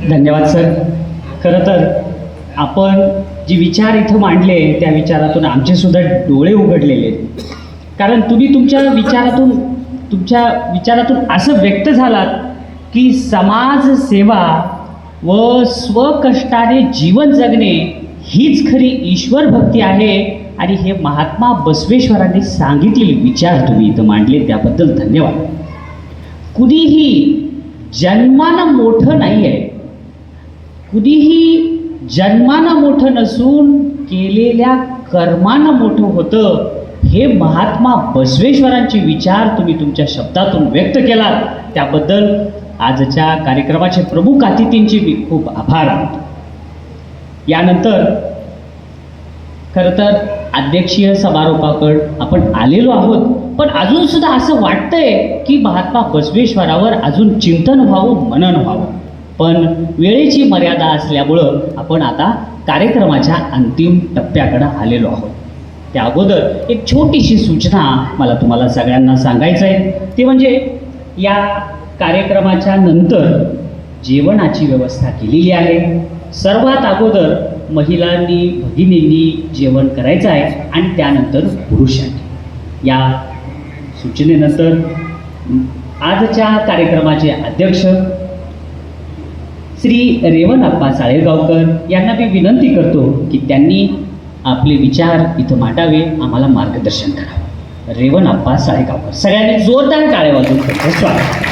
धन्यवाद सर. खरं तर आपण जे विचार इथं मांडले त्या विचारातून आमचे सुद्धा डोळे उघडलेले आहेत. कारण तुम्ही तुमच्या विचारातून असं व्यक्त झालात की समाजसेवा व स्वकष्टाने जीवन जगणे हीच खरी ईश्वर भक्ती आहे. आणि हे महात्मा बसवेश्वरांनी सांगितलेले विचार तुम्ही इथं मांडले त्याबद्दल धन्यवाद. कुणीही जन्मानं मोठं नाही आहे, कुणीही जन्मानं मोठं नसून केलेल्या कर्मानं मोठं होतं. हे महात्मा बसवेश्वरांचे विचार तुम्ही तुमच्या शब्दातून व्यक्त केलात त्याबद्दल आजच्या कार्यक्रमाचे प्रमुख अतिथींचे मी खूप आभार मानतो. यानंतर खरं तर अध्यक्षीय समारोपाकडे आपण आलेलो आहोत, पण अजून सुद्धा असं वाटतंय की महात्मा बसवेश्वरावर अजून चिंतन व्हावं, मनन व्हावं. पण वेळेची मर्यादा असल्यामुळं आपण आता कार्यक्रमाच्या अंतिम टप्प्याकडे आलेलो आहोत. त्या अगोदर एक छोटीशी सूचना मला तुम्हाला सगळ्यांना सांगायचं आहे. ते म्हणजे या कार्यक्रमाच्या नंतर जेवणाची व्यवस्था केलेली आहे. सर्वात अगोदर महिलांनी भगिनींनी जेवण करायचं आहे आणि त्यानंतर पुरुषांनी. या सूचनेनंतर आजच्या कार्यक्रमाचे अध्यक्ष श्री रेवणप्पा साळेगावकर यांना मी विनंती करतो की त्यांनी आपले विचार इथं मांडावे, आम्हाला मार्गदर्शन करावं. रेवणप्पा साळेगावकर, सगळ्यांनी जोरदार टाळ्या वाजवून त्यांचं स्वागत.